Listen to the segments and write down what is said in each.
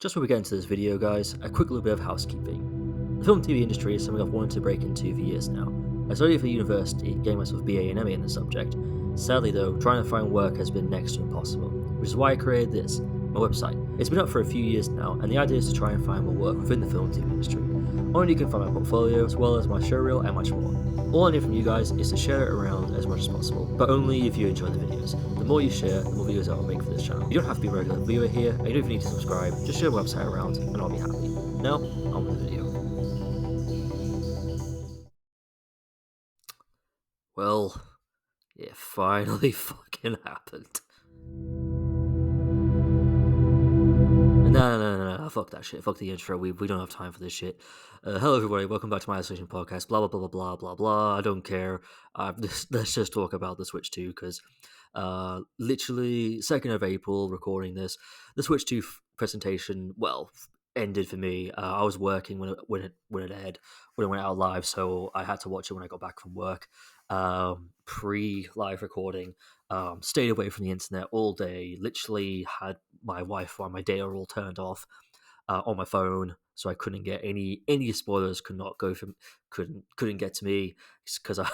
Just before we get into this video, guys, a quick little bit of housekeeping. The film and TV industry is something I've wanted to break into for years now. I studied for university, getting myself a BA and MA in the subject. Sadly though, trying to find work has been next to impossible, which is why I created this, my website. It's been up for a few years now, and the idea is to try and find more work within the film and TV industry. On you can find my portfolio, as well as my showreel and much more. All I need from you guys is to share it around as much as possible, but only if you enjoy the videos. The more you share, the more videos I will make for this channel. You don't have to be a regular viewer here, and you don't even need to subscribe, just share the website around and I'll be happy. Now, on with the video. Well, it finally fucking happened. No, fuck that shit. Fuck the intro. We don't have time for this shit. Hello, everybody. Welcome back to my isolation podcast. Blah, blah, blah, blah, blah, blah, blah. I don't care. Let's just talk about the Switch 2, because literally 2nd of April, recording this, the Switch 2 presentation, well, ended for me. I was working when it aired, when it went out live, so I had to watch it when I got back from work. Pre-live recording. Stayed away from the internet all day. Literally had my Wi-Fi, my data all turned off on my phone, so I couldn't get any spoilers. Couldn't get to me because I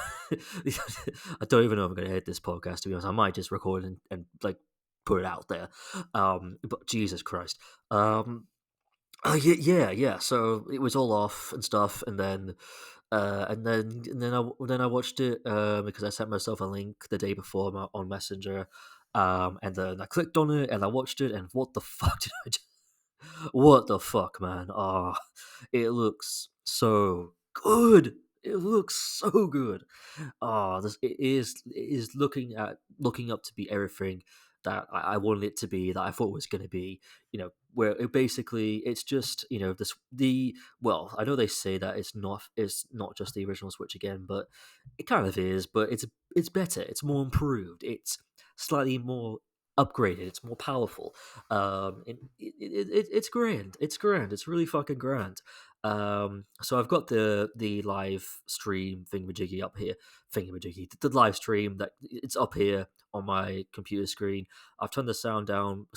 don't even know if I'm going to hit this podcast. To be honest, I might just record and like put it out there. But Jesus Christ. Yeah. So it was all off and stuff, and then I watched it because I sent myself a link the day before on Messenger, and then I clicked on it and I watched it, and what the fuck did I do? What the fuck, man? It looks so good. It looks so good. This it is looking up to be everything that I wanted it to be, that I thought it was going to be. Where it's just I know they say that it's not just the original Switch again, but it kind of is. But it's better. It's more improved. It's slightly more upgraded. It's more powerful. It's grand. It's grand. It's really fucking grand. So I've got the live stream thingamajiggy up here. Thingamajiggy. The live stream that it's up here on my computer screen. I've turned the sound down.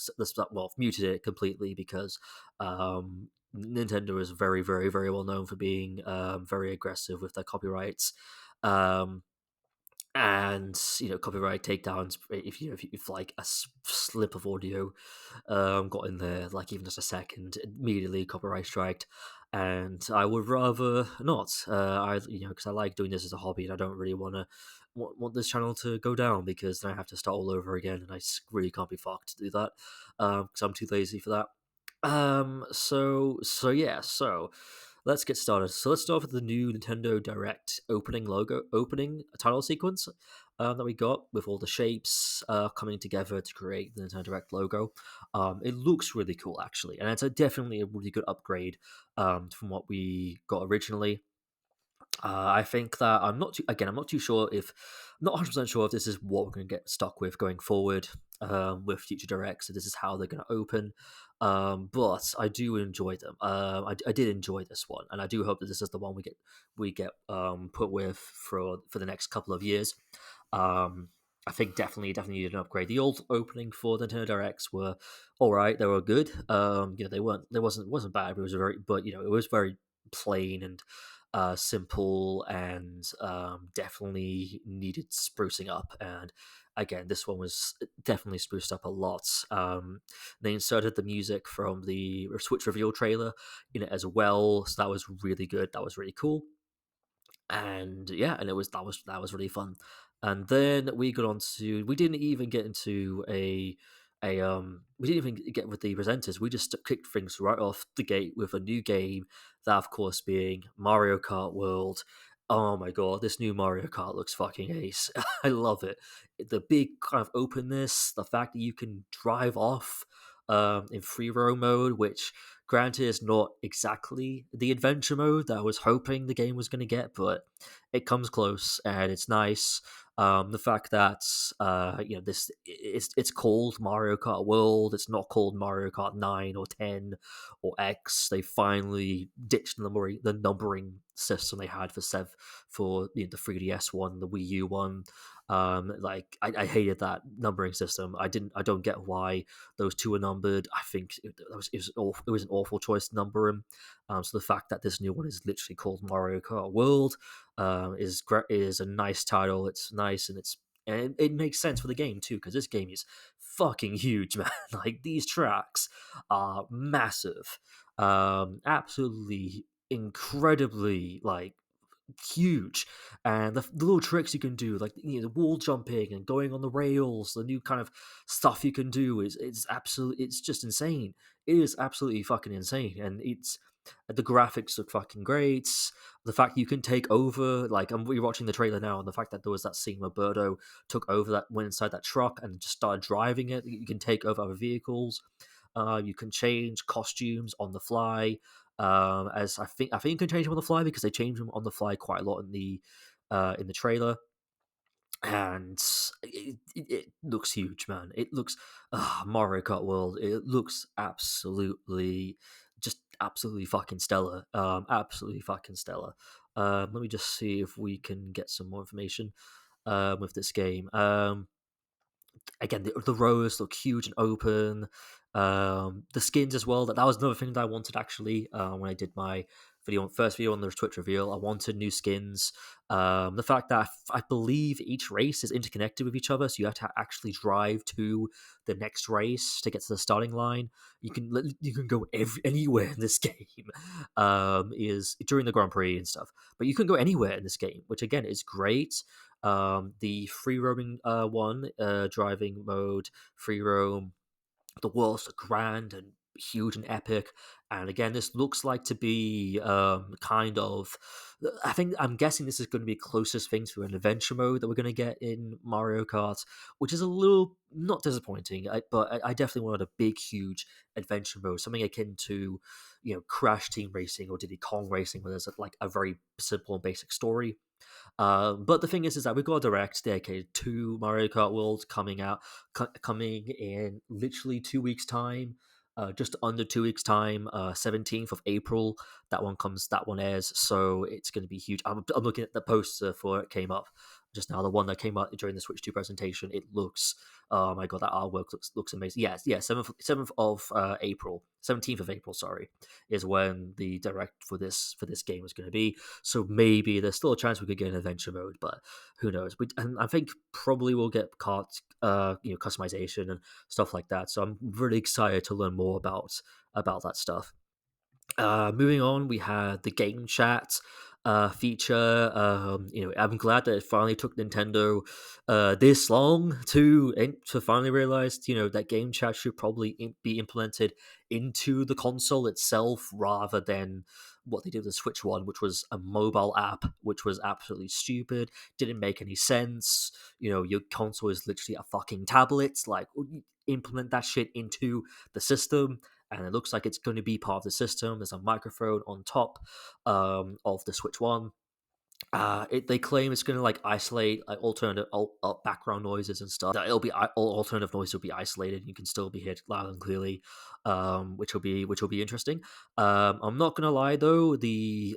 Muted it completely because Nintendo is very, very, very well known for being very aggressive with their copyrights. Um, and copyright takedowns, if like a slip of audio got in there, like even just a second, immediately copyright striked. And I would rather not, because I like doing this as a hobby, and I don't really want this channel to go down, because then I have to start all over again, and really can't be fucked to do that, because I'm too lazy for that. So let's get started. So let's start with the new Nintendo Direct opening title sequence that we got, with all the shapes coming together to create the Nintendo Direct logo. It looks really cool, actually, and it's definitely a really good upgrade from what we got originally. I think that I'm not too sure if, I'm not 100% sure if this is what we're going to get stuck with going forward with future directs. So this is how they're going to open. But I do enjoy them. I did enjoy this one, and I do hope that this is the one we get put with for the next couple of years. I think definitely needed an upgrade. The old opening for the Nintendo Directs were all right. They were good. They wasn't bad. But it was very plain and simple, and definitely needed sprucing up. And again, this one was definitely spruced up a lot. They inserted the music from the Switch reveal trailer in it as well, so that was really good. That was really cool. And yeah, and that was really fun. And then we didn't even get into we didn't even get with the presenters. We just kicked things right off the gate with a new game, that of course being Mario Kart World. Oh my god, this new Mario Kart looks fucking ace. I love it. The big kind of openness, the fact that you can drive off in free roam mode, which Granted, it's not exactly the adventure mode that I was hoping the game was going to get, but it comes close and it's nice. The fact that this it's called Mario Kart World, it's not called Mario Kart 9 or 10 or X. They finally ditched the numbering system they had for the 3DS one, the Wii U one. I hated that numbering system. I don't get why those two are numbered. I think it was an awful choice to number them. So the fact that this new one is literally called Mario Kart World is a nice title. It's nice and it makes sense for the game too, because this game is fucking huge, man. Like these tracks are massive, absolutely incredibly huge, and the little tricks you can do, like the wall jumping and going on the rails, the new kind of stuff you can do it's just insane. It is absolutely fucking insane, and it's the graphics look fucking great. The fact you can take over, like I'm rewatching the trailer now, and the fact that there was that scene where Birdo took over, that went inside that truck and just started driving it. You can take over other vehicles. You can change costumes on the fly. As I think you can change them on the fly because they change them on the fly quite a lot in the trailer, and it looks huge, man. It looks Mario Kart World. It looks absolutely fucking stellar. Absolutely fucking stellar. Let me just see if we can get some more information with this game. Again, the rows look huge and open. The skins as well. That was another thing that I wanted actually when I did my first video on the Twitch reveal. I wanted new skins. The fact that I believe each race is interconnected with each other, so you have to actually drive to the next race to get to the starting line. You can go anywhere in this game. Is during the Grand Prix and stuff, but you can go anywhere in this game, which again is great. The free roaming driving mode, free roam, the worlds are grand and huge and epic. And again, this looks like to be kind of. I'm guessing this is going to be closest thing to an adventure mode that we're going to get in Mario Kart, which is a little not disappointing. But I definitely wanted a big, huge adventure mode, something akin to, Crash Team Racing or Diddy Kong Racing, where there's like a very simple and basic story. But the thing is that we've got a direct dedicated to Mario Kart World coming in literally 2 weeks' time. Just under 2 weeks' time, 17th of April. That one airs, so it's going to be huge. I'm looking at the poster for it came up just now. The one that came out during the Switch 2 presentation. It looks, oh my god, that artwork looks amazing. Yes, yeah, 7th of April, 17th of April. Sorry, is when the direct for this game is going to be. So maybe there's still a chance we could get an adventure mode, but who knows? And I think probably we'll get customization and stuff like that. So I'm really excited to learn more about that stuff. Moving on, we had the game chat feature. I'm glad that it finally took Nintendo this long to finally realize, that game chat should probably be implemented into the console itself rather than what they did with the Switch one, which was a mobile app, which was absolutely stupid, didn't make any sense. Your console is literally a fucking tablet. Like, implement that shit into the system, and it looks like it's going to be part of the system. There's a microphone on top of the Switch One. They claim it's going to isolate alternative background noises and stuff. That all alternative noises will be isolated. You can still be heard loud and clearly, which will be interesting. I'm not gonna lie though, the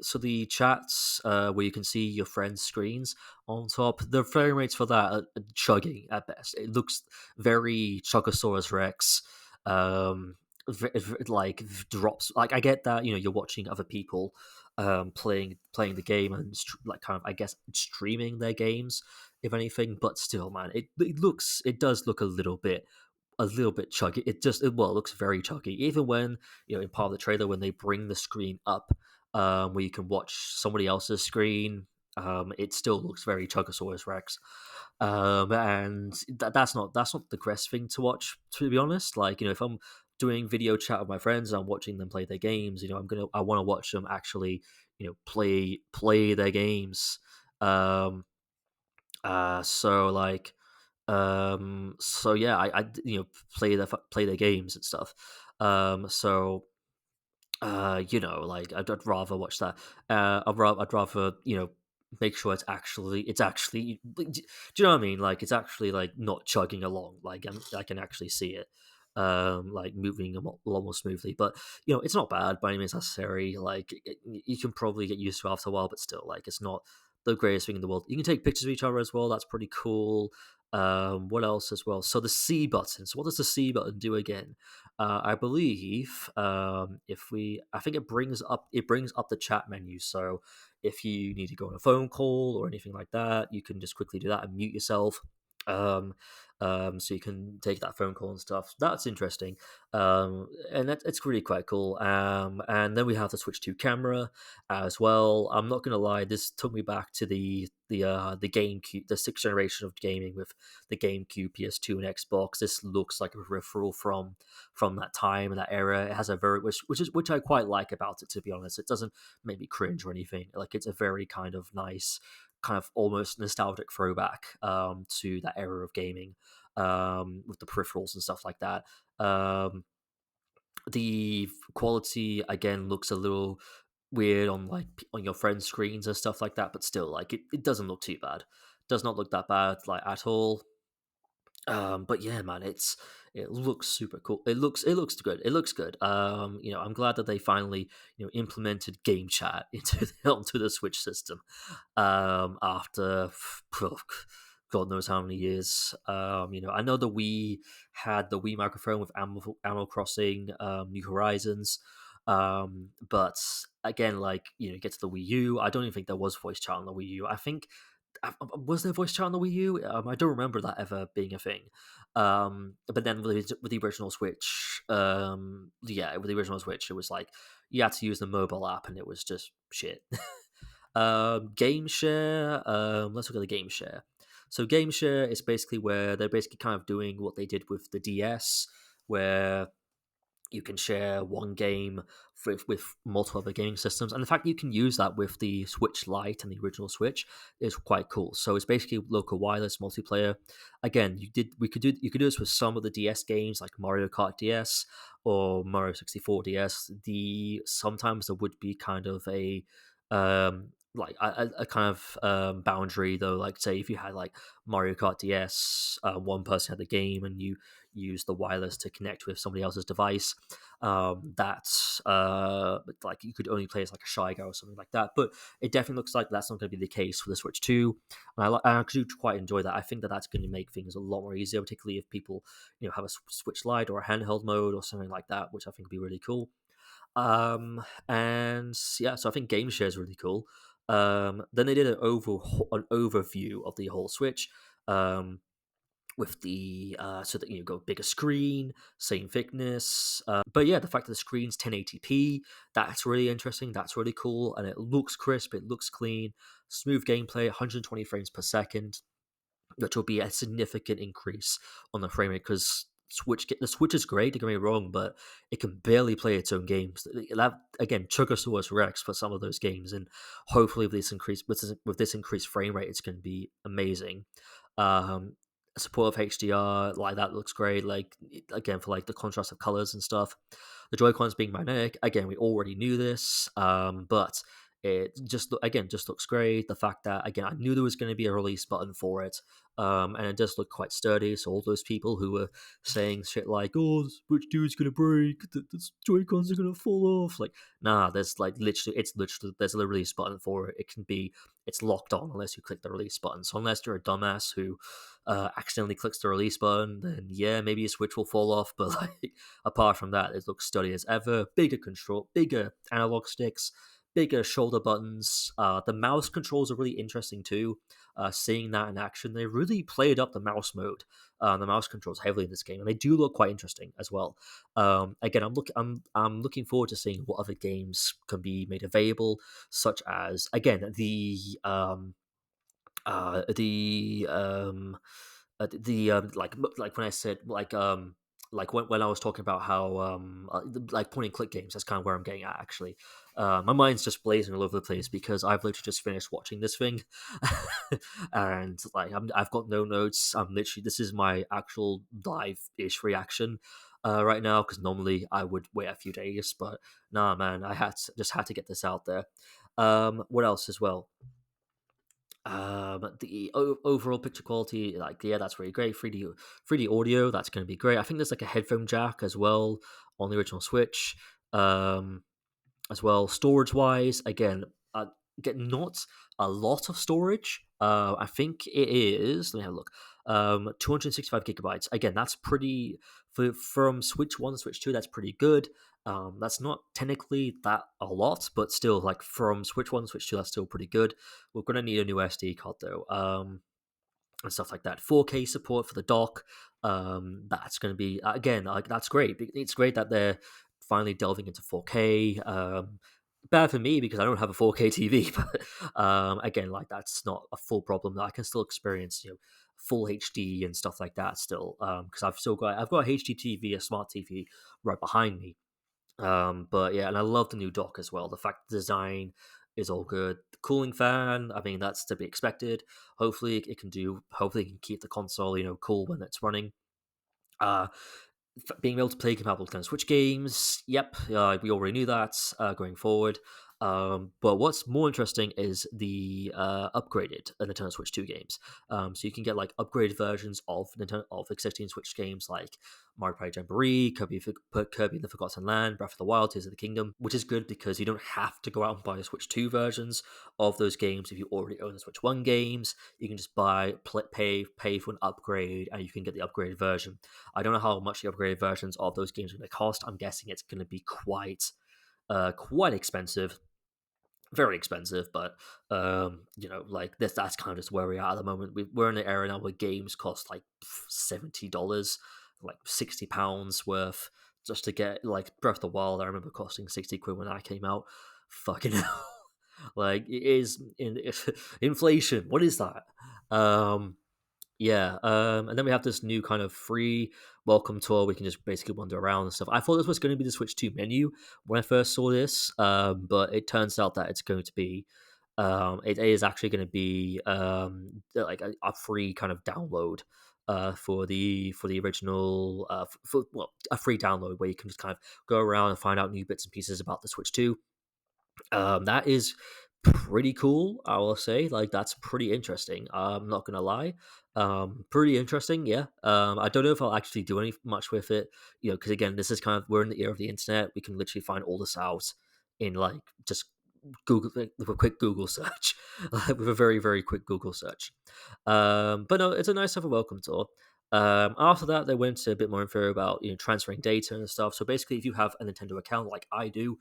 chats where you can see your friends' screens on top, the frame rates for that are chugging at best. It looks very Chocosaurus Rex. Like drops. Like, I get that you're watching other people playing the game and kind of, I guess, streaming their games, if anything. But still, man, it does look a little bit chuggy. It looks very chuggy. Even when in part of the trailer, when they bring the screen up, where you can watch somebody else's screen, it still looks very Chugosaurus Rex. And that's not the best thing to watch, to be honest. Like, if I'm doing video chat with my friends, I'm watching them play their games. I want to watch them actually, play their games. Um, so like, so yeah, I play their games and stuff. So like I'd rather watch that. I'd rather make sure do you know what I mean? Like it's actually like not chugging along. Like I can actually see it, like moving a lot more smoothly. But it's not bad by any means necessary. Like you can probably get used to it after a while, but still, like it's not the greatest thing in the world. You can take pictures of each other as well. That's pretty cool. What else as well? So the C button. So what does the C button do again? I believe I think it brings up the chat menu. So if you need to go on a phone call or anything like that, you can just quickly do that and mute yourself. Um, so you can take that phone call and stuff. That's interesting, and it's really quite cool. And then we have the Switch 2 camera as well. I'm not gonna lie, this took me back to the GameCube, the sixth generation of gaming with the GameCube, PS2, and Xbox. This looks like a peripheral from that time and that era. It has a very which I quite like about it, to be honest. It doesn't make me cringe or anything. Like it's a very kind of nice, kind of almost nostalgic throwback to that era of gaming, with the peripherals and stuff like that. The quality again looks a little weird on on your friends' screens and stuff like that, but still, like it doesn't look too bad. Does not look that bad like at all. But yeah, man, it looks super cool. It looks good. It looks good. I'm glad that they finally implemented game chat onto the Switch system. After God knows how many years. I know the Wii had the Wii microphone with Animal Crossing, New Horizons. But again, like you get to the Wii U. I don't even think there was voice chat on the Wii U. I think was there voice chat on the Wii U? I don't remember that ever being a thing. But then with the original Switch, yeah, with the original Switch, it was like you had to use the mobile app, and it was just shit. Game share. Let's look at the game share. So game share is basically where they're basically kind of doing what they did with the DS, where you can share one game with multiple other gaming systems, and the fact that you can use that with the Switch Lite and the original Switch is quite cool. So it's basically local wireless multiplayer. Again, you could do this with some of the DS games like Mario Kart DS or Mario 64 DS. Sometimes there would be kind of like a kind of boundary though, like say if you had like Mario Kart DS, one person had the game and you use the wireless to connect with somebody else's device. That's like you could only play as like a shy guy or something like that. But it definitely looks like that's not going to be the case for the Switch 2, and I actually quite enjoy that. I think that that's going to make things a lot more easier, particularly if people have a Switch Lite or a handheld mode or something like that, which I think would be really cool. And yeah, so I think game share is really cool. Then they did an overview of the whole Switch. With the so that go bigger screen, same thickness. But yeah, the fact that the screen's 1080p, that's really interesting. That's really cool, and it looks crisp. It looks clean, smooth gameplay, 120 frames per second, which will be a significant increase on the frame rate because the Switch is great. Don't get me wrong, but it can barely play its own games. That again, Chugosaurus Rex for some of those games, and hopefully with this increased frame rate, it's going to be amazing. Um, Support of HDR, like that looks great. Like again, for like the contrast of colors and stuff. The Joy Cons being magnetic, again, we already knew this, but it just looks great. The fact that again, I knew there was going to be a release button for it, and it does look quite sturdy. So all those people who were saying shit like, "Oh, the Switch 2 is gonna break, the Joy Cons are gonna fall off," like, nah, there's like literally there's a release button for it. It's locked on unless you click the release button. So unless you're a dumbass who accidentally clicks the release button, then yeah, maybe your Switch will fall off. But like apart from that, it looks sturdy as ever. Bigger analog sticks, bigger shoulder buttons. The mouse controls are really interesting too. Seeing that in action, they really played up the mouse mode, the mouse controls heavily in this game, and they do look quite interesting as well. Again, I'm looking forward to seeing what other games can be made available, such as again the like when I said like when I was talking about how like point and click games, that's kind of where I'm getting at actually. My mind's just blazing all over the place because I've literally just finished watching this thing, and like I've got no notes. I'm literally this is my actual live ish reaction. right now, because normally I would wait a few days, but nah, man, just had to get this out there. What else as well? The overall picture quality, like, yeah, that's really great. 3D audio, that's going to be great. I think there's like a headphone jack as well on the original Switch. Um, as well. Storage wise, again, get not a lot of storage. I think it is. Let me have a look. 265 gigabytes. Again, that's pretty from Switch One to Switch Two. That's pretty good. That's not technically that a lot, but still, like from Switch One to Switch Two, that's still pretty good. We're gonna need a new SD card though. And stuff like that. 4K support for the dock. That's going to be again like that's great. It's great that they're finally delving into 4K. Bad for me because I don't have a 4K TV, but again, like that's not a full problem. I can still experience full HD and stuff like that still because I've got a HD TV, a smart TV right behind me. But yeah, and I love the new dock as well. The fact the design is all good. The cooling fan, I mean, that's to be expected. Hopefully it can keep the console, cool when it's running. Uh, being able to play compatible Nintendo Switch games, yep, we already knew that going forward. But what's more interesting is the upgraded Nintendo Switch 2 games. So you can get like upgraded versions of existing Switch games like Mario Party Jamboree, Kirby and the Forgotten Land, Breath of the Wild, Tears of the Kingdom, which is good because you don't have to go out and buy the Switch 2 versions of those games if you already own the Switch 1 games. You can just pay for an upgrade, and you can get the upgraded version. I don't know how much the upgraded versions of those games are going to cost. I'm guessing it's going to be quite expensive, very expensive. But like this, that's kind of just where we are at the moment. We're in an era now where games cost like $70, like £60 worth just to get like Breath of the Wild. I remember costing 60 quid when that came out. Fucking hell. Like it is inflation. What is that? Yeah, and then we have this new kind of free welcome tour. We can just basically wander around and stuff. I thought this was going to be the Switch 2 menu when I first saw this, but it turns out that it's going to be, it is actually going to be like a free kind of download for the original, well, a free download where you can just kind of go around and find out new bits and pieces about the Switch 2. That is pretty cool, I will say. Like that's pretty interesting. I'm not gonna lie. Pretty interesting, yeah. I don't know if I'll actually do any much with it, because again, this is kind of we're in the era of the internet. We can literally find all this out in like just Google with a quick Google search, with a very very quick Google search. But no, it's a nice to have a welcome tour. After that, they went into a bit more info about transferring data and stuff. So basically, if you have a Nintendo account like I do,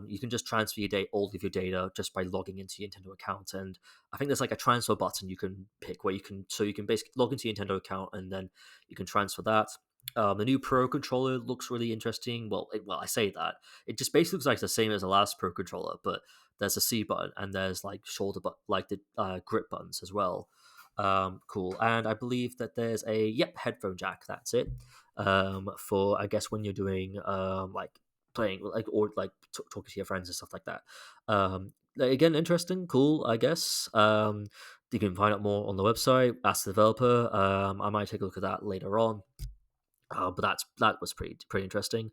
you can just transfer all of your data just by logging into your Nintendo account. And I think there's like a transfer button you can pick where you can basically log into your Nintendo account and then you can transfer that. The new Pro controller looks really interesting. Well, I say that it just basically looks like the same as the last Pro controller, but there's a C button and there's like shoulder but like the grip buttons as well. Cool. And I believe that there's a headphone jack. That's it. For I guess when you're doing like playing like or like talking to your friends and stuff like that. Again, interesting, cool. I guess. You can find out more on the website. Ask the developer. I might take a look at that later on. But that was pretty interesting.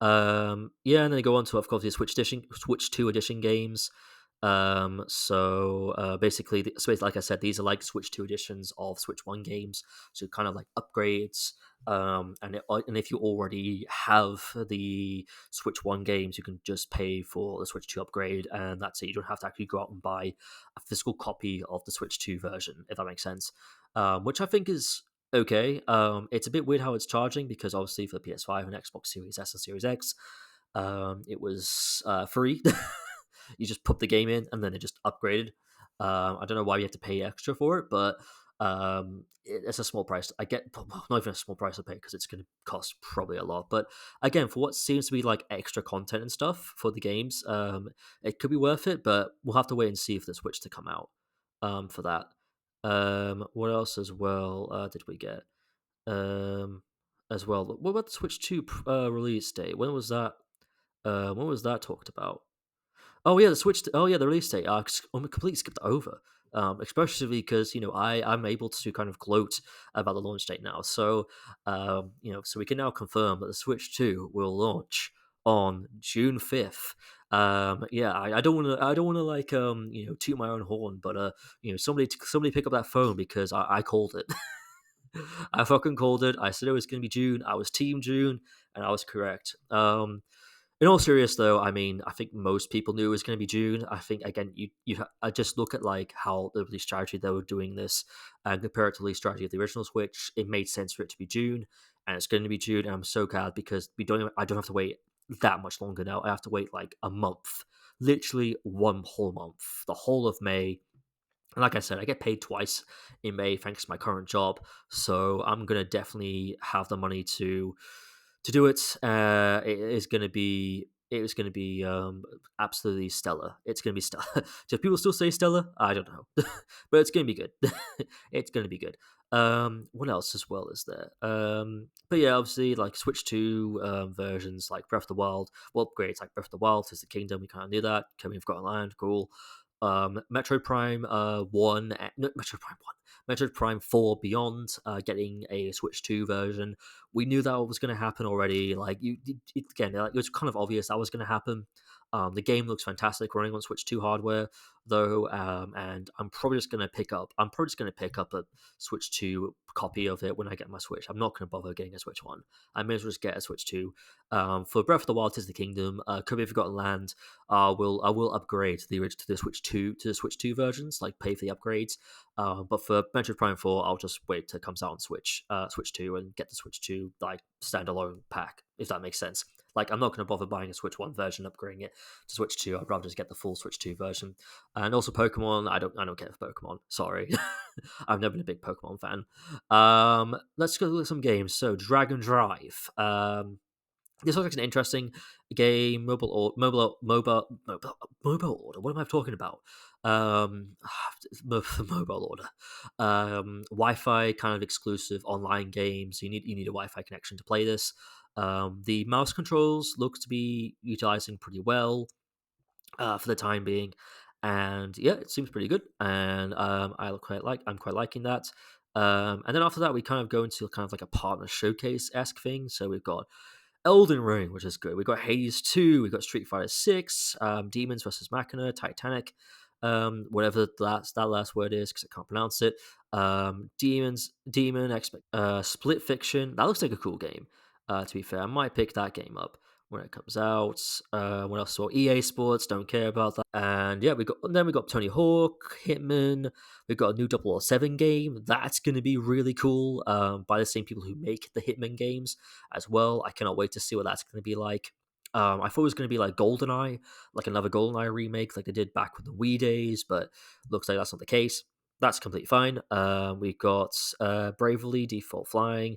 Yeah, and then they go on to of course the Switch 2 edition games. So like I said, these are like Switch 2 editions of Switch 1 games, so kind of like upgrades. And if you already have the Switch 1 games, you can just pay for the Switch 2 upgrade, and that's it. You don't have to actually go out and buy a physical copy of the Switch 2 version, if that makes sense. Which I think is okay. It's a bit weird how it's charging because obviously for the PS5 and Xbox Series S and Series X, it was free. You just put the game in and then it just upgraded. I don't know why you have to pay extra for it, but it's a small price. I get well, not even a small price to pay because it's going to cost probably a lot. But again, for what seems to be like extra content and stuff for the games, it could be worth it. But we'll have to wait and see if the Switch to come out for that. What else as well did we get? As well, what about the Switch 2 release date? When was that? When was that talked about? Oh yeah, the Switch. Oh yeah, the release date. I completely skipped over. especially because I'm able to kind of gloat about the launch date now. So so we can now confirm that the Switch 2 will launch on June 5th. Yeah, I don't want to like toot my own horn, but somebody pick up that phone because I called it. I fucking called it. I said it was going to be June. I was Team June, and I was correct. In all serious though, I mean, I think most people knew it was going to be June. I think again, I just look at like how the release strategy they were doing this and compare it to the release strategy of the original Switch. It made sense for it to be June, and it's going to be June. And I'm so glad because I don't have to wait that much longer now. I have to wait like a month, literally one whole month, the whole of May. And like I said, I get paid twice in May thanks to my current job, so I'm gonna definitely have the money to do it. It is gonna be absolutely stellar. It's gonna be stellar. Do people still say stellar? I don't know, but it's gonna be good. It's gonna be good. What else as well is there? But yeah, obviously like Switch 2 versions like Breath of the Wild, well upgrades like Breath of the Wild, Tears of the Kingdom. We kind of knew that coming from Forgotten Land, cool. Metro Prime 1, no, Metro Prime 1, Metro Prime 4 Beyond, getting a Switch 2 version. We knew that was going to happen already. Like again, like, it was kind of obvious that was going to happen. The game looks fantastic running on Switch 2 hardware, though, and I'm probably just going to pick up. I'm probably just going to pick up a Switch 2 copy of it when I get my Switch. I'm not going to bother getting a Switch 1. I may as well just get a Switch 2. For Breath of the Wild, Tears of the Kingdom, Kirby Forgotten Land, I will upgrade to the Switch 2 versions, like pay for the upgrades. But for Metroid Prime 4, I'll just wait till it comes out on Switch 2 and get the Switch 2 like standalone pack, if that makes sense. Like I'm not going to bother buying a Switch 1 version, upgrading it to Switch 2. I'd rather just get the full Switch 2 version. And also Pokemon, I don't care for Pokemon. Sorry. I've never been a big Pokemon fan. Let's go look at some games. So Dragon Drive. This looks like an interesting game. Mobile order. What am I talking about? Um, mobile order. Wi-Fi kind of exclusive online games. You need a Wi-Fi connection to play this. The mouse controls looks to be utilizing pretty well for the time being, and yeah, it seems pretty good. And I'm quite liking that. And then after that, we kind of go into kind of like a partner showcase esque thing. So we've got Elden Ring, which is good. We got Hades 2, we got Street Fighter 6, Demons versus Machina, Titanic, whatever that last word is because I can't pronounce it. Split Fiction. That looks like a cool game. To be fair, I might pick that game up when it comes out. What else? So EA Sports, don't care about that. And yeah, we got Tony Hawk, Hitman. We've got a new 007 game. That's going to be really cool. By the same people who make the Hitman games as well. I cannot wait to see what that's going to be like. I thought it was going to be like GoldenEye, like another GoldenEye remake, like they did back with the Wii days, but looks like that's not the case. That's completely fine. We got Bravely Default Flying,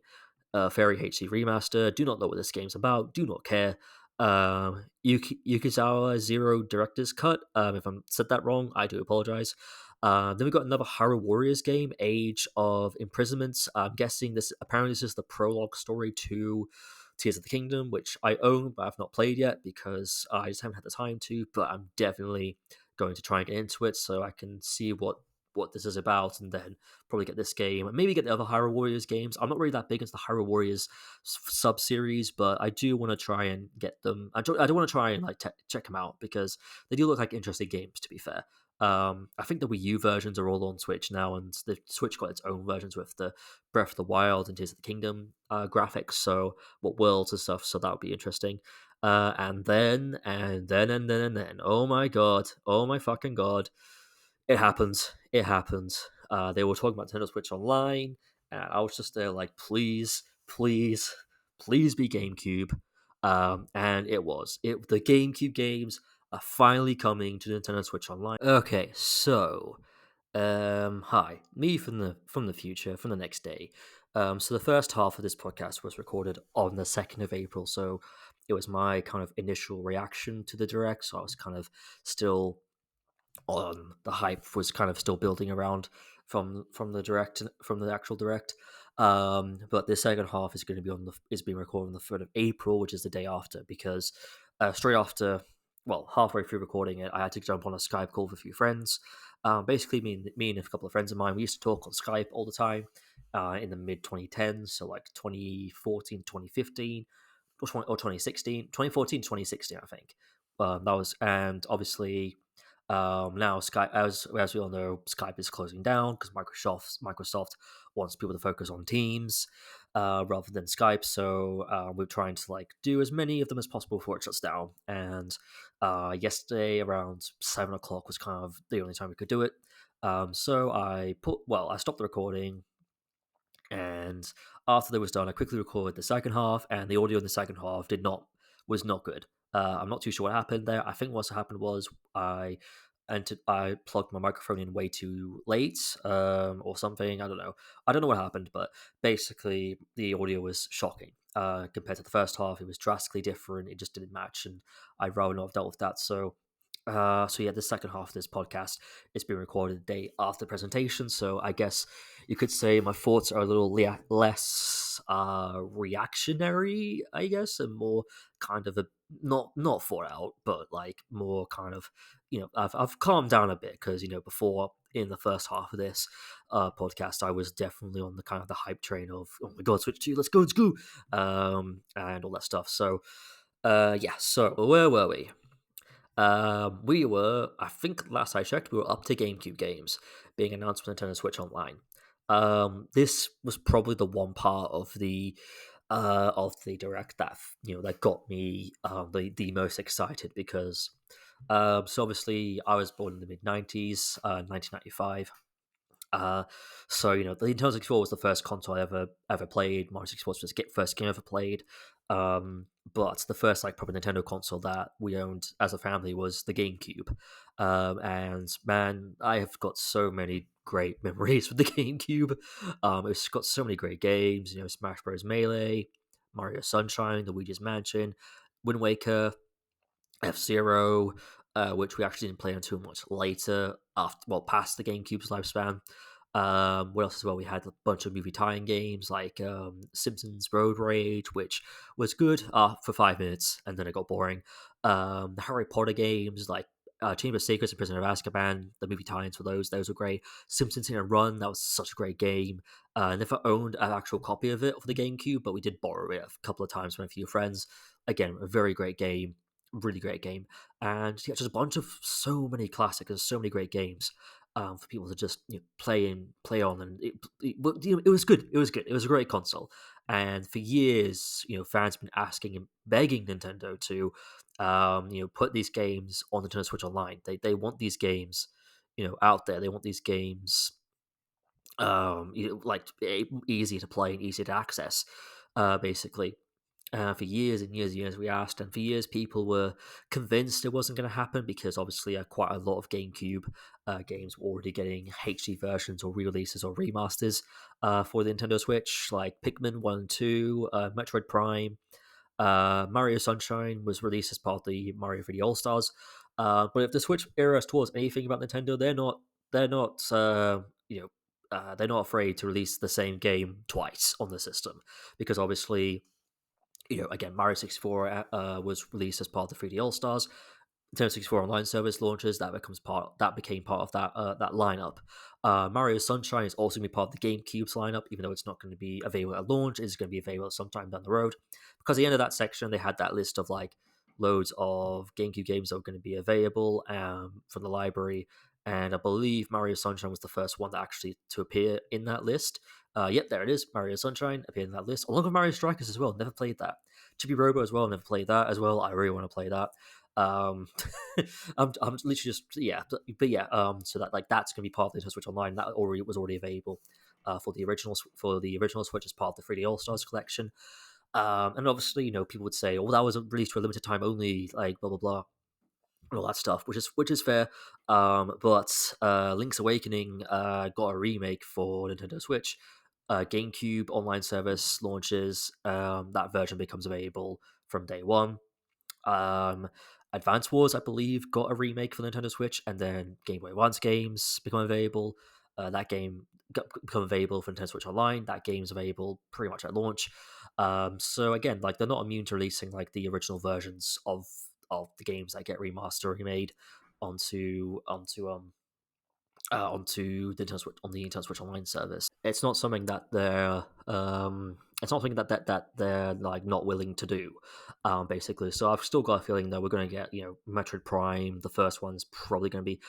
Fairy HD Remaster. Do not know what this game's about. Do not care. Yukizawa Zero Director's Cut. If I said that wrong, I do apologize. Then we got another Hyrule Warriors game, Age of Imprisonment. I'm guessing this is the prologue story to Tears of the Kingdom, which I own but I've not played yet because I just haven't had the time to. But I'm definitely going to try and get into it so I can see what this is about, and then probably get this game, and maybe get the other Hyrule Warriors games. I'm not really that big into the Hyrule Warriors sub series, but I do want to try and get them. I do want to try and like check them out because they do look like interesting games. To be fair, I think the Wii U versions are all on Switch now, and the Switch got its own versions with the Breath of the Wild and Tears of the Kingdom graphics. So what worlds and stuff. So that would be interesting. And then, oh my god, oh my fucking god, it happens. It happens. They were talking about Nintendo Switch Online, and I was just there like, please, please, please be GameCube. And it was. The GameCube games are finally coming to Nintendo Switch Online. Okay, so hi, me from the future, from the next day. So the first half of this podcast was recorded on the 2nd of April, so it was my kind of initial reaction to the direct. So I was kind of still on the hype was kind of still building around from the actual direct. But the second half is going to be is being recorded on the 3rd of April, which is the day after, because straight after well, halfway through recording it, I had to jump on a Skype call with a few friends. Basically, me and a couple of friends of mine, we used to talk on Skype all the time in the mid 2010s, so like 2014, 2015, or 2016, 2014, 2016, I think. That was, and obviously, now Skype, as we all know, Skype is closing down because Microsoft wants people to focus on Teams rather than Skype. So we're trying to like do as many of them as possible before it shuts down. And yesterday around 7 o'clock was kind of the only time we could do it. So I stopped the recording, and after that was done, I quickly recorded the second half, and the audio in the second half was not good. I'm not too sure what happened there. I think what happened was I plugged my microphone in way too late, or something. I don't know what happened, but basically the audio was shocking. Compared to the first half, it was drastically different. It just didn't match, and I'd rather not have dealt with that. So yeah, the second half of this podcast is being recorded the day after the presentation. So I guess you could say my thoughts are a little less reactionary, I guess, and more kind of a not thought out, but like more kind of, I've calmed down a bit because before, in the first half of this podcast, I was definitely on the kind of the hype train of, oh my god, Switch 2, let's go, and all that stuff. So yeah, so where were we? We were, I think last I checked, we were up to GameCube games being announced for Nintendo Switch Online. This was probably the one part of the direct that that got me the most excited because so obviously I was born in the mid 90s, 1995. Uh, so the Nintendo 64 was the first console I ever played. Mario 64 was the first game I ever played. But the first like proper Nintendo console that we owned as a family was the GameCube. And man, I have got so many great memories with the GameCube. It's got so many great games. Smash Bros. Melee, Mario Sunshine, Luigi's Mansion, Wind Waker, F-Zero, which we actually didn't play until much later, past the GameCube's lifespan. What else as well? We had a bunch of movie tie-in games like Simpsons Road Rage, which was good for 5 minutes, and then it got boring. The Harry Potter games like Chamber of Secrets and Prisoner of Azkaban, the movie tie-ins for those were great. Simpsons in a Run, that was such a great game. I never owned an actual copy of it for the GameCube, but we did borrow it a couple of times from a few friends. Again, a very great game, really great game, and yeah, just a bunch of so many classics and so many great games for people to just play on, and it was good. It was good. It was a great console, and for years, fans have been asking and begging Nintendo to, put these games on the Nintendo Switch Online. They want these games, out there. They want these games, like easy to play and easy to access, basically. For years and years and years, we asked, and for years, people were convinced it wasn't going to happen because obviously, quite a lot of GameCube games were already getting HD versions or re-releases or remasters for the Nintendo Switch, like Pikmin 1 and 2, Metroid Prime. Mario Sunshine was released as part of the Mario 3D All Stars. But if the Switch era has taught us anything about Nintendo, they're not afraid to release the same game twice on the system, because obviously, again, Mario 64 was released as part of the 3D All Stars. Nintendo 64 Online Service launches, that became part of that lineup. Mario Sunshine is also going to be part of the GameCube's lineup, even though it's not going to be available at launch. It's going to be available sometime down the road. Because at the end of that section, they had that list of like loads of GameCube games that were going to be available from the library, and I believe Mario Sunshine was the first one that actually to appear in that list. Yep, there it is. Mario Sunshine appeared in that list, along with Mario Strikers as well. Never played that. Chibi Robo as well. Never played that as well. I really want to play that. um I'm literally just, yeah, but yeah, so that, like, that's gonna be part of the Nintendo Switch Online. That was already available for the original Switch as part of the 3D All Stars collection. And obviously, people would say, oh, that was released for a limited time only, like blah blah blah, and all that stuff, which is fair. But Link's Awakening got a remake for Nintendo Switch. GameCube online service launches. That version becomes available from day one. um, Advance Wars, I believe, got a remake for the Nintendo Switch, and then Game Boy Advance games become available. That game become available for Nintendo Switch Online. That game's available pretty much at launch. So again, like, they're not immune to releasing like the original versions of the games that get remastered or remade onto the Nintendo Switch, on the Nintendo Switch Online service. It's not something that it's not something that they're like not willing to do, basically. So I've still got a feeling that we're going to get, Metroid Prime. The first one's probably going to be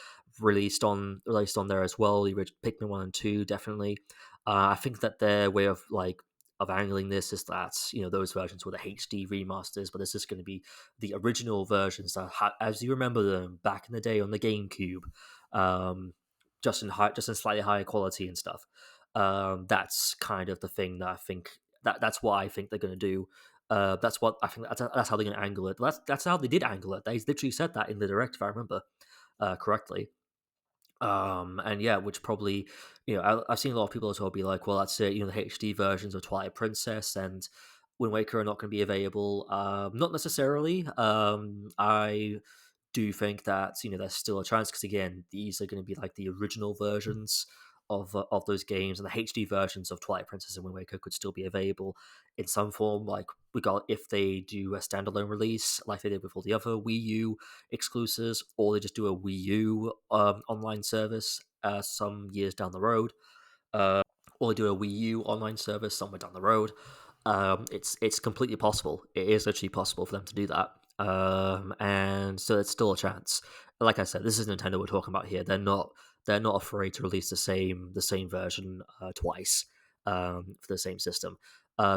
released on there as well. The original Pikmin 1 and 2 definitely. I think that their way of angling this is that those versions were the HD remasters, but this is going to be the original versions that, as you remember them back in the day on the GameCube. Um, just in slightly higher quality and stuff. That's kind of the thing that I think that's what I think they're going to do. That's what I think. That's how they're going to angle it. That's how they did angle it. They literally said that in the direct, if I remember correctly. And yeah, which probably, I've seen a lot of people as well be like, well, that's it. The HD versions of Twilight Princess and Wind Waker are not going to be available. Not necessarily. I do think that there's still a chance, because again, these are going to be like the original versions of those games, and the HD versions of Twilight Princess and Wind Waker could still be available in some form. Like, if they do a standalone release like they did with all the other Wii U exclusives, or they just do a Wii U online service some years down the road, or they do a Wii U online service somewhere down the road. It's completely possible. It is actually possible for them to do that. And so it's still a chance. Like I said, this is Nintendo we're talking about here. They're not afraid to release the same version twice for the same system.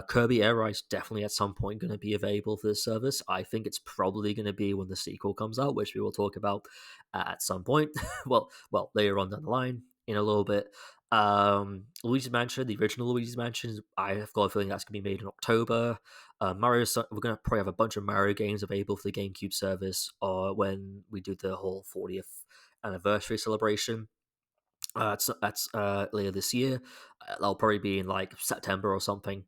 Kirby Air Ride definitely at some point going to be available for this service. I think it's probably going to be when the sequel comes out, which we will talk about at some point. well, later on down the line in a little bit. Luigi's Mansion, the original Luigi's Mansion, I have got a feeling that's going to be made in October. We're going to probably have a bunch of Mario games available for the GameCube service, or when we do the whole 40th anniversary celebration. That's later this year. That'll probably be in like September or something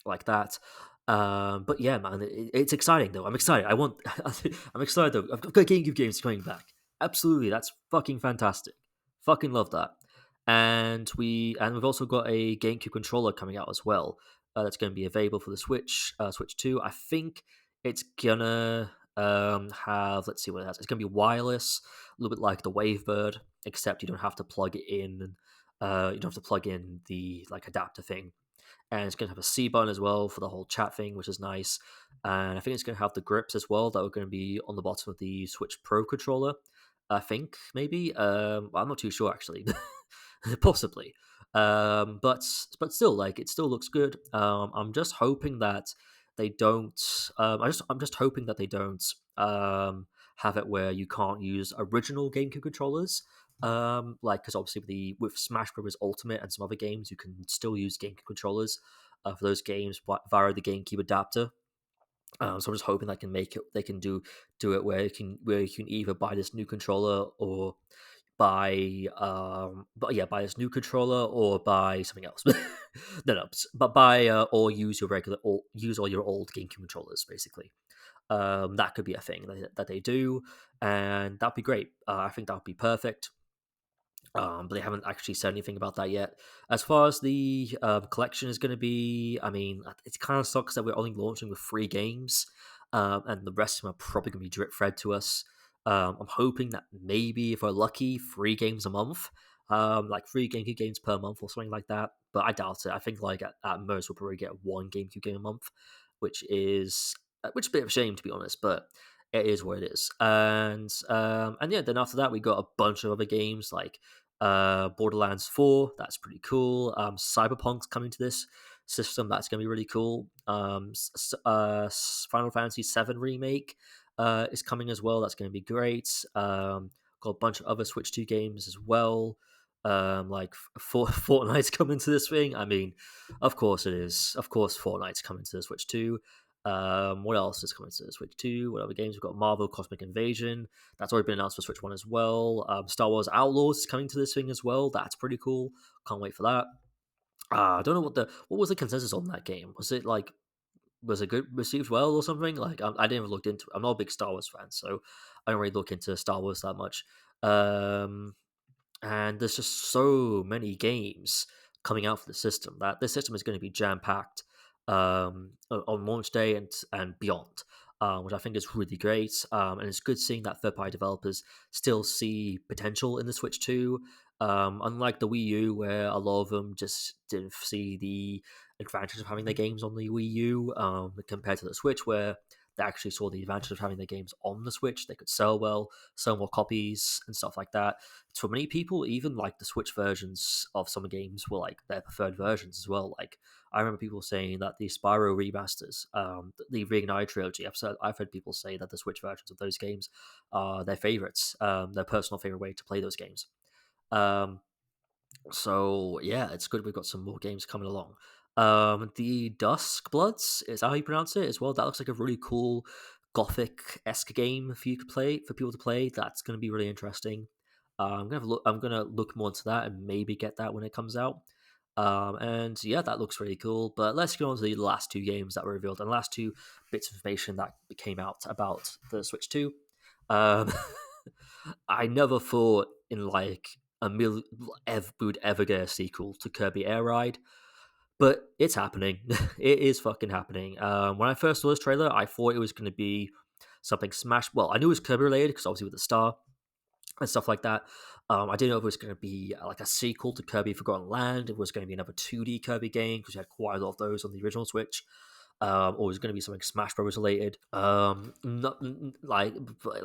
like that. But yeah, man, it's exciting though. I'm excited. I'm excited though. I've got GameCube games coming back. Absolutely, that's fucking fantastic. Fucking love that. And we've also got a GameCube controller coming out as well. That's going to be available for the Switch 2. I think it's gonna have, let's see what it has. It's gonna be wireless, a little bit like the Wavebird, except you don't have to plug it in. You don't have to plug in the like adapter thing, and it's going to have a C button as well for the whole chat thing, which is nice. And I think it's going to have the grips as well that are going to be on the bottom of the Switch Pro controller. I think maybe. I'm not too sure actually, possibly. But still, like, it still looks good. I'm just hoping that they don't. I'm just hoping that they don't have it where you can't use original GameCube controllers. Like, because obviously with Smash Bros. Ultimate and some other games, you can still use GameCube controllers for those games via the GameCube adapter. So I'm just hoping they can do it where you can either buy this new controller or buy this new controller or buy something else. No, but buy or use use all your old GameCube controllers basically. That could be a thing that they do, and that'd be great. I think that'd be perfect. But they haven't actually said anything about that yet. As far as the collection is going to be, I mean, it kind of sucks that we're only launching with 3 games, and the rest of them are probably going to be drip fed to us. I'm hoping that maybe if we're lucky, 3 games a month, like 3 GameCube games per month or something like that. But I doubt it. I think like at most we'll probably get 1 GameCube game a month, which is a bit of a shame to be honest, but it is what it is. And yeah, then after that we got a bunch of other games like Borderlands 4. That's pretty cool. Cyberpunk's coming to this system. That's going to be really cool. Final Fantasy 7 remake is coming as well. That's going to be great. Got a bunch of other Switch 2 games as well. Like Fortnite's coming to this thing. I mean, of course it is. Of course, Fortnite's coming to the Switch 2. What else is coming to the Switch 2? What other games? We've got Marvel Cosmic Invasion. That's already been announced for Switch 1 as well. Star Wars Outlaws is coming to this thing as well. That's pretty cool. Can't wait for that. I don't know what was the consensus on that game. Was it good received well or something? Like, I didn't even look into it. I'm not a big Star Wars fan, so I don't really look into Star Wars that much. And there's just so many games coming out for the system that this system is going to be jam packed on launch day and beyond. which I think is really great. And it's good seeing that third-party developers still see potential in the Switch 2. Unlike the Wii U, where a lot of them just didn't see the advantage of having their games on the Wii U, compared to the Switch, where they actually saw the advantage of having their games on the Switch. They could sell well, sell more copies, and stuff like that. For many people, even like the Switch versions of some games were like their preferred versions as well. Like I remember people saying that the Spyro remasters, the Reignite trilogy. I've heard people say that the Switch versions of those games are their favorites, their personal favorite way to play those games. Um, so yeah, it's good we've got some more games coming along. The Dusk Bloods is how you pronounce it as well. That looks like a really cool gothic esque game for you to play for people to play. That's going to be really interesting. I'm gonna look more into that and maybe get that when it comes out. And yeah, that looks really cool. But let's go on to the last two games that were revealed and the last two bits of information that came out about the Switch 2. Um, I never thought in like would ever get a sequel to Kirby Air Ride, but it's happening. It is fucking happening. When I first saw this trailer, I thought it was going to be something Smash. Well, I knew it was Kirby related because obviously with the star and stuff like that. I didn't know if it was going to be like a sequel to Kirby Forgotten Land. If it was going to be another 2D Kirby game because you had quite a lot of those on the original Switch. Or was going to be something Smash Bros. Related. Not like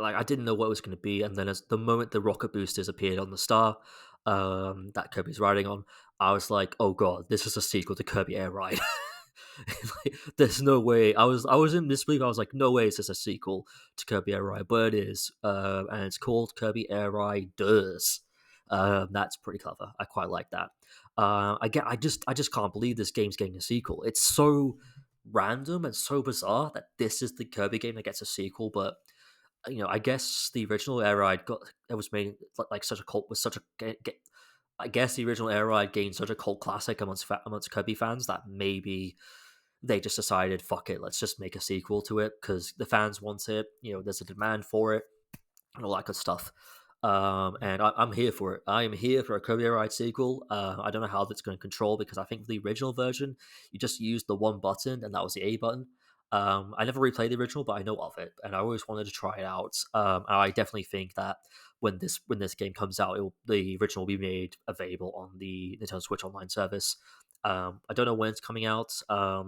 I didn't know what it was going to be, and then as the moment the rocket boosters appeared on the star, that Kirby's riding on, I was like, oh god, this is a sequel to Kirby Air Ride. Like, there's no way. I was in disbelief. I was like, no way is this a sequel to Kirby Air Ride, but it is, and it's called Kirby Air Ride Does. That's pretty clever. I quite like that. I just can't believe this game's getting a sequel. It's so random and so bizarre that this is the Kirby game that gets a sequel. But I guess the original Air Ride got it was made like such a cult was such a. I guess the original Air Ride gained such a cult classic amongst Kirby fans that maybe they just decided, fuck it, let's just make a sequel to it because the fans want it. There's a demand for it and all that good stuff. And I'm here for it. I am here for a Kirby Air Ride sequel. I don't know how that's going to control because I think the original version you just used the one button and that was the A button. I never replayed the original, but I know of it, and I always wanted to try it out. And I definitely think that when this game comes out, the original will be made available on the Nintendo Switch Online service. I don't know when it's coming out. I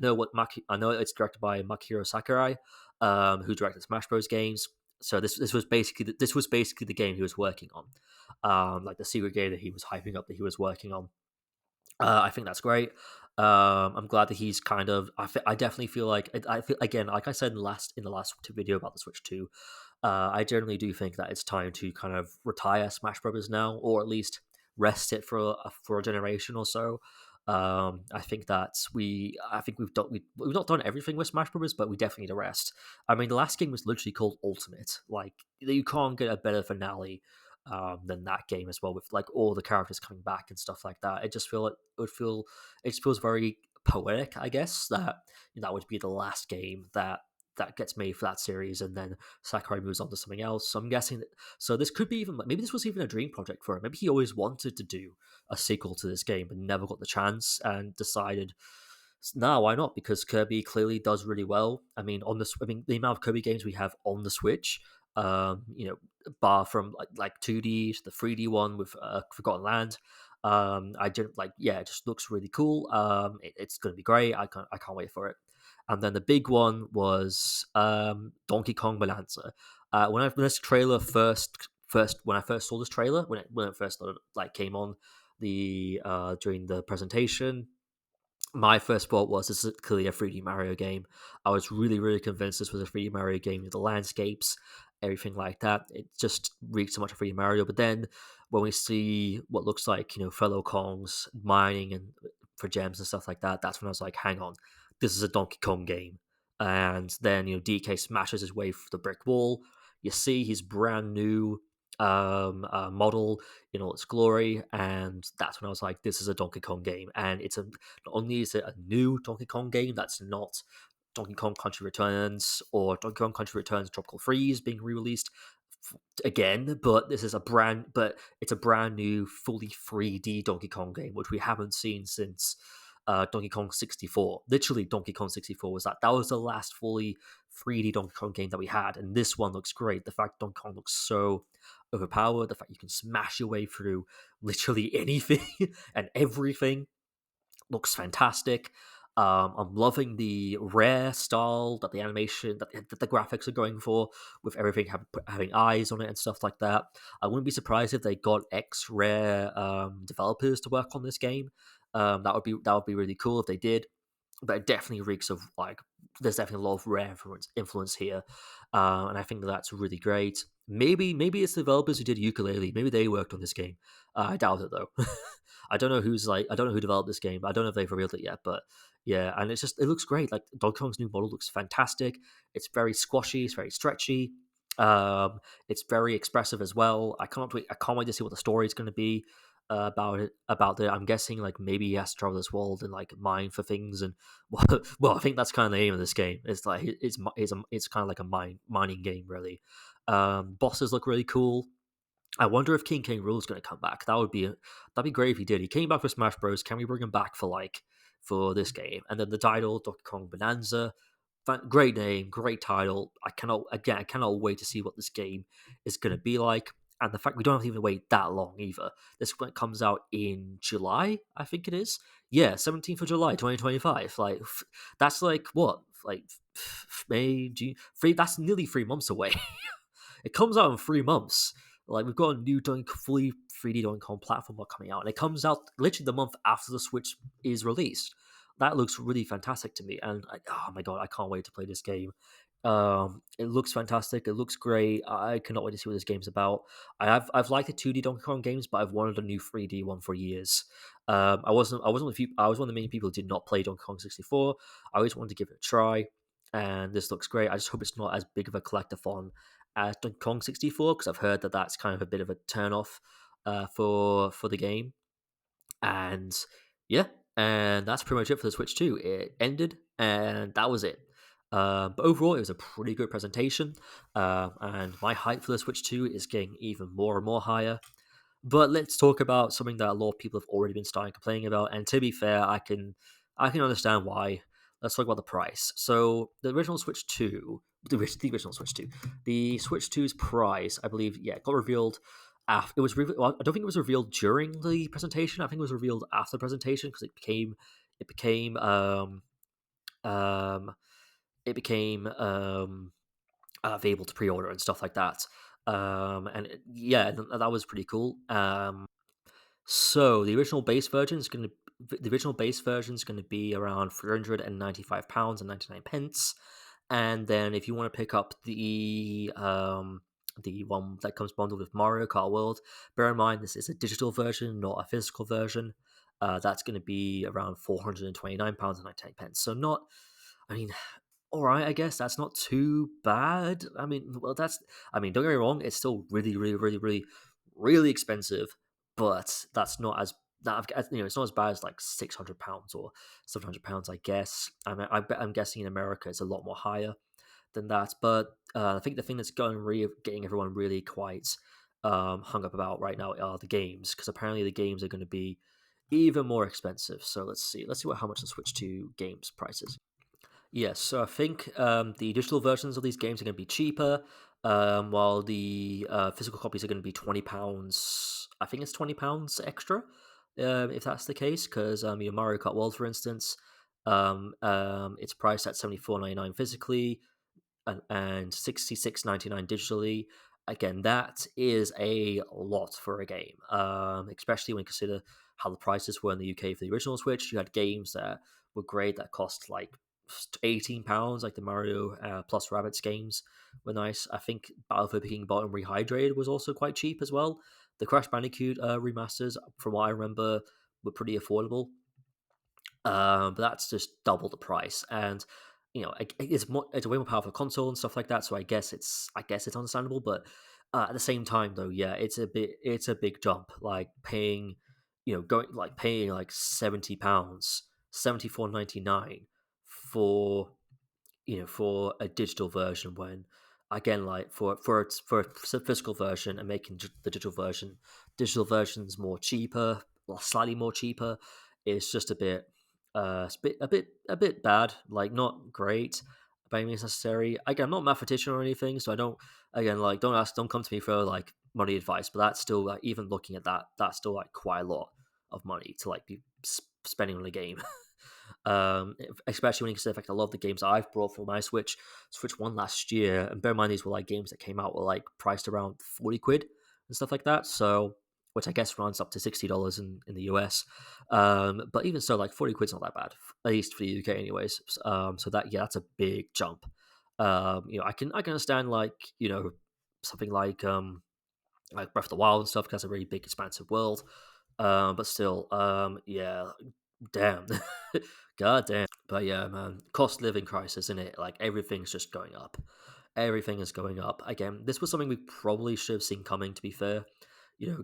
know it's directed by Makihiro Sakurai, who directed Smash Bros. Games. So this was basically the game he was working on, like the secret game that he was hyping up that he was working on. I think that's great. I'm glad that he's kind of. I definitely feel like I feel again, like I said in the last video about the Switch 2. I generally do think that it's time to kind of retire Smash Brothers now, or at least rest it for a generation or so. I think that we've not done everything with Smash Brothers, but we definitely need a rest. I mean, the last game was literally called Ultimate. Like you can't get a better finale than that game as well, with like all the characters coming back and stuff like that. It just feels very poetic, I guess, that would be the last game that gets made for that series, and then Sakurai moves on to something else. So I'm guessing that. So this could be even maybe this was even a dream project for him. Maybe he always wanted to do a sequel to this game, but never got the chance, and decided, no, why not? Because Kirby clearly does really well. I mean, the amount of Kirby games we have on the Switch, bar from like 2D to the 3D one with Forgotten Land. I didn't like. Yeah, it just looks really cool. It's going to be great. I can't wait for it. And then the big one was Donkey Kong Bonanza. When this trailer when I first saw this trailer when it first started, like came on the during the presentation, my first thought was this is clearly a 3D Mario game. I was really, really convinced this was a 3D Mario game with the landscapes, everything like that. It just reeked so much of 3D Mario. But then when we see what looks like, fellow Kongs mining and for gems and stuff like that, that's when I was like, hang on, this is a Donkey Kong game. And then, DK smashes his way through the brick wall. You see his brand new model in all its glory, and that's when I was like, this is a Donkey Kong game. And not only is it a new Donkey Kong game that's not Donkey Kong Country Returns or Donkey Kong Country Returns Tropical Freeze being re-released again, but it's a brand new fully 3D Donkey Kong game, which we haven't seen since Donkey Kong 64. Literally, Donkey Kong 64 was that. That was the last fully 3D Donkey Kong game that we had, and this one looks great. The fact Donkey Kong looks so overpowered, the fact you can smash your way through literally anything and everything looks fantastic. I'm loving the rare style that the animation, that the graphics are going for, with everything having eyes on it and stuff like that. I wouldn't be surprised if they got X Rare developers to work on this game. That would be really cool if they did. But it definitely reeks of like there's definitely a lot of rare influence here, and I think that's really great. Maybe it's the developers who did Ukulele. Maybe they worked on this game. I doubt it though. I don't know who developed this game. I don't know if they've revealed it yet, but yeah, and it looks great. Like Donkey Kong's new model looks fantastic. It's very squashy. It's very stretchy. It's very expressive as well. I can't wait to see what the story is going to be about it. About it, I'm guessing like maybe he has to travel this world and like mine for things. And well, I think that's kind of the aim of this game. It's like it's kind of like a mining game, really. Bosses look really cool. I wonder if King K. Rool is going to come back. That'd be great if he did. He came back for Smash Bros. Can we bring him back for this game? And then the title, Donkey Kong Bonanza, great name, great title. I cannot wait to see what this game is going to be like. And the fact we don't have to even wait that long either. This one comes out in July, I think it is. Yeah, 17th of July, 2025. Like that's like what, like May, June, three. That's nearly 3 months away. It comes out in 3 months. Like we've got a new fully 3D Donkey Kong platform coming out, and it comes out literally the month after the Switch is released. That looks really fantastic to me, and oh my god, I can't wait to play this game. It looks fantastic. It looks great. I cannot wait to see what this game's about. I've liked the 2D Donkey Kong games, but I've wanted a new 3D one for years. I was one of the many people who did not play Donkey Kong 64. I always wanted to give it a try, and this looks great. I just hope it's not as big of a collectathon as Donkey Kong 64 because I've heard that that's kind of a bit of a turn off for the game. And yeah, and that's pretty much it for the Switch 2. It ended, and that was it. But overall, it was a pretty good presentation, and my hype for the Switch 2 is getting even more and more higher. But let's talk about something that a lot of people have already been starting complaining about. And to be fair, I can understand why. Let's talk about the price. So the original Switch 2, the original Switch 2, the Switch 2's price, I believe, yeah, got revealed. Well, I don't think it was revealed during the presentation. I think it was revealed after the presentation because um, it became available to pre-order and stuff like that. Yeah, that was pretty cool. So the original base version is going to be around £395.99, and then if you want to pick up the one that comes bundled with Mario Kart World, bear in mind this is a digital version, not a physical version. That's going to be around £429.99. So not, I mean, all right, I guess that's not too bad. I mean, don't get me wrong, it's still really, really, really, really, really expensive, but that's not as it's not as bad as like £600 or £700. I guess. I'm guessing in America it's a lot more higher than that. But I think the thing that's getting everyone really quite hung up about right now are the games, because apparently the games are going to be even more expensive. So let's see how much the Switch 2 games prices. Yes, so I think the digital versions of these games are going to be cheaper, while the physical copies are going to be £20. I think it's £20 extra, if that's the case. Because Mario Kart World, for instance, it's priced at £74.99 physically, and $66.99 digitally. Again, that is a lot for a game, especially when you consider how the prices were in the UK for the original Switch. You had games that were great that cost like £18, like the Mario plus Rabbits games were nice. I think Battle for Bikini Bottom Rehydrated was also quite cheap as well. The Crash Bandicoot remasters, from what I remember, were pretty affordable. But that's just double the price, and it's a way more powerful console and stuff like that. So I guess it's understandable, but at the same time, though, yeah, it's a big jump. Like paying like £70, 74.99 for for a digital version, when again, like for a physical version, and making the digital versions more cheaper, or slightly more cheaper, is just a bit. It's a bit bad, like not great by any means necessary. Again, I'm not a mathematician or anything, so I don't, again, like don't come to me for like money advice. But that's still, like, even looking at that, that's still like quite a lot of money to like be spending on a game. Especially when you consider the fact a lot of the games I've brought for my Switch One last year, and bear in mind these were like games that came out were like priced around 40 quid and stuff like that. So, which I guess runs up to $60 in the US. But even so, like 40 quid's not that bad, at least for the UK, anyways. So that, yeah, that's a big jump. I can understand, like, something like Breath of the Wild and stuff, because it's a really big, expansive world. But still, yeah, damn, god damn. But yeah, man, cost of living crisis, isn't it? Like everything's just going up. Everything is going up. Again, this was something we probably should have seen coming. To be fair,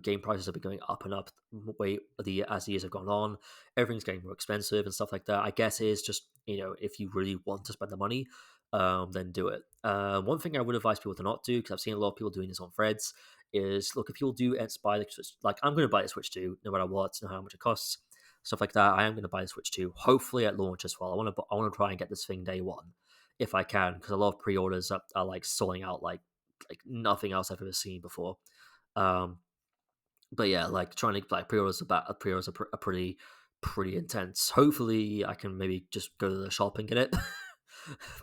game prices have been going up and up way as the years have gone on. Everything's getting more expensive and stuff like that. I guess it is just, if you really want to spend the money, then do it. One thing I would advise people to not do, because I've seen a lot of people doing this on threads, is look, if people do buy the Switch, like I'm going to buy the Switch 2 no matter what, no matter how much it costs, stuff like that. I am going to buy the Switch 2, hopefully at launch as well. I want to try and get this thing day one if I can, because a lot of pre-orders are like selling out like nothing else I've ever seen before. Um, but yeah, like trying to like pre-orders are pretty intense. Hopefully, I can maybe just go to the shop and get it,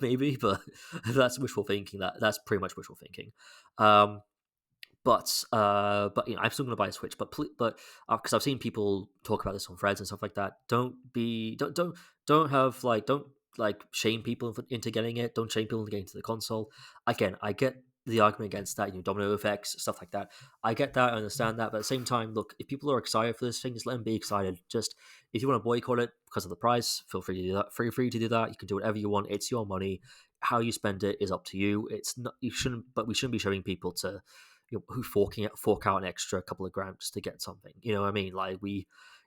maybe. But that's wishful thinking. That's pretty much wishful thinking. Um, but I'm still going to buy a Switch. But because I've seen people talk about this on threads and stuff like that, don't have like don't like shame people into getting it. Don't shame people into getting to the console. Again, I get the argument against that. Domino effects, stuff like that. I get that. I understand that. But at the same time, look, if people are excited for this thing, just let them be excited. Just if you want to boycott it because of the price, feel free to do that. Free to do that. You can do whatever you want. It's your money. How you spend it is up to you. It's not you shouldn't, but we shouldn't be showing people to who fork out an extra couple of grand just to get something. You know what I mean? Like we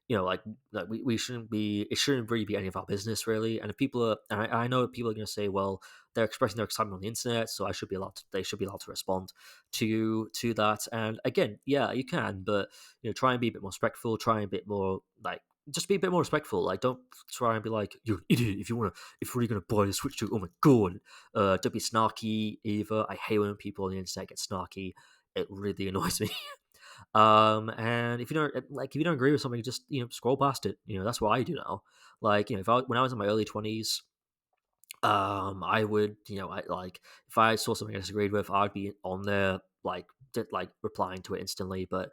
shouldn't be. It shouldn't really be any of our business, really. And if people are, and I know people are going to say, well, they're expressing their excitement on the internet, so they should be allowed to respond to that. And again, yeah, you can, but try and be a bit more respectful. Try and be a bit more like. Just be a bit more respectful. Like, don't try and be like, "You idiot!" If you're really gonna buy the Switch 2, oh my god! Don't be snarky either. I hate when people on the internet get snarky. It really annoys me. And if you don't agree with something, just scroll past it. That's what I do now. Like when I was in my early 20s, I would I like if I saw something I disagreed with, I'd be on there like replying to it instantly. But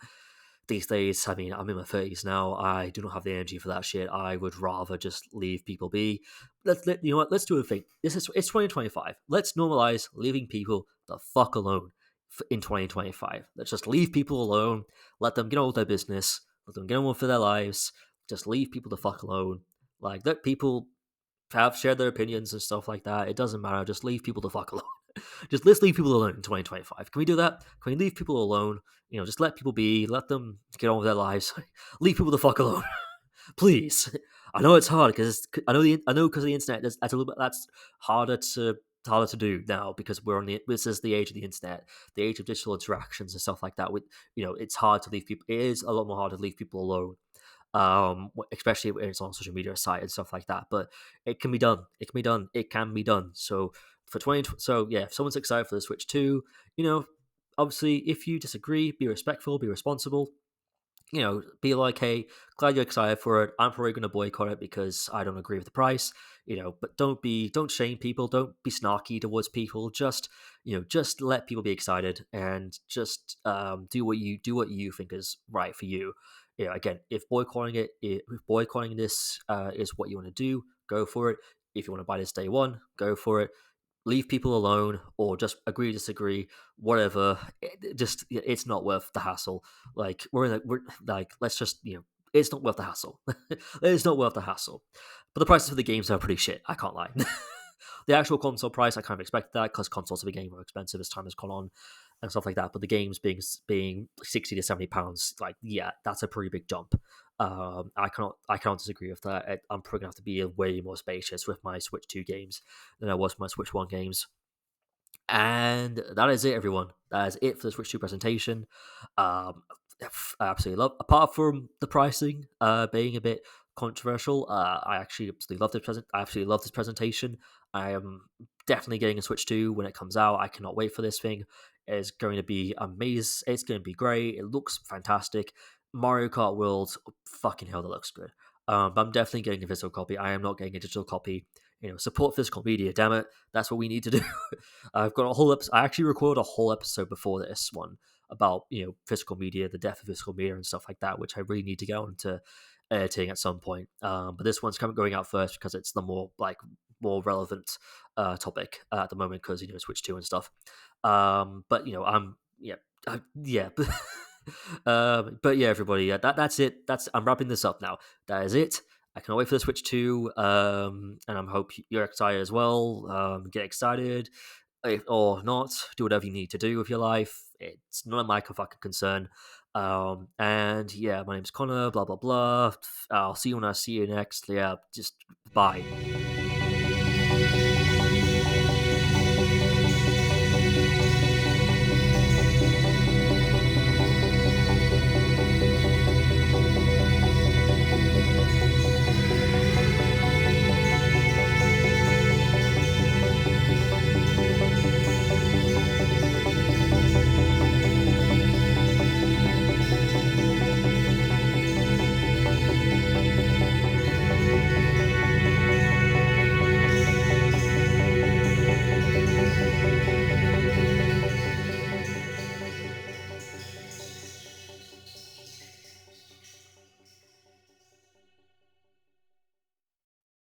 these days, I mean, I'm in my 30s now. I do not have the energy for that shit. I would rather just leave people be. You know what? Let's do a thing. It's 2025. Let's normalize leaving people the fuck alone in 2025. Let's just leave people alone. Let them get on with their business. Let them get on with their lives. Just leave people the fuck alone. Like, let people have shared their opinions and stuff like that. It doesn't matter. Just leave people the fuck alone. Just let's leave people alone in 2025. Can we do that? Can we leave people alone? Just let people be. Let them get on with their lives. Leave people the fuck alone, please. I know it's hard because I know because of the internet. That's a little bit that's harder to do now because this is the age of the internet, the age of digital interactions and stuff like that. With it's hard to leave people. It is a lot more hard to leave people alone, especially when it's on social media site and stuff like that. But it can be done. It can be done. It can be done. So so yeah, if someone's excited for the Switch 2, obviously if you disagree, be respectful, be responsible. Be like, hey, glad you're excited for it. I'm probably going to boycott it because I don't agree with the price. But don't shame people. Don't be snarky towards people. Just let people be excited and just do what you think is right for you. Again, if boycotting this is what you want to do, go for it. If you want to buy this day one, go for it. Leave people alone or just agree disagree, whatever. It's not worth the hassle. Like we're like let's just it's not worth the hassle. It's not worth the hassle. But the prices for the games are pretty shit, I can't lie. The actual console price, I kind of expected that because consoles have been getting more expensive as time has gone on and stuff like that. But the games being £60 to £70, like, yeah, that's a pretty big jump. I cannot disagree with that. I'm probably gonna have to be way more spacious with my Switch 2 games than I was with my Switch 1 games. And that is it, everyone. That is it for the Switch 2 presentation. I absolutely love, apart from the pricing being a bit controversial. I actually absolutely love this present. I absolutely love this presentation. I am definitely getting a Switch 2 when it comes out. I cannot wait for this thing. It's going to be amazing. It's going to be great. It looks fantastic. Mario Kart World, fucking hell, that looks good. But I'm definitely getting a physical copy. I am not getting a digital copy. Support physical media. Damn it, that's what we need to do. I've got a whole episode. I actually recorded a whole episode before this one about physical media, the death of physical media, and stuff like that, which I really need to get on to editing at some point. But this one's going out first because it's the more relevant topic at the moment because Switch 2 and stuff. But I'm yeah. But yeah, everybody, that's it. I'm wrapping this up now. That is it. I cannot wait for the Switch 2, and I hope you're excited as well. Get excited, or not. Do whatever you need to do with your life. It's none of my fucking concern. And yeah, my name's Connor. Blah blah blah. I'll see you when I see you next. Yeah, just bye.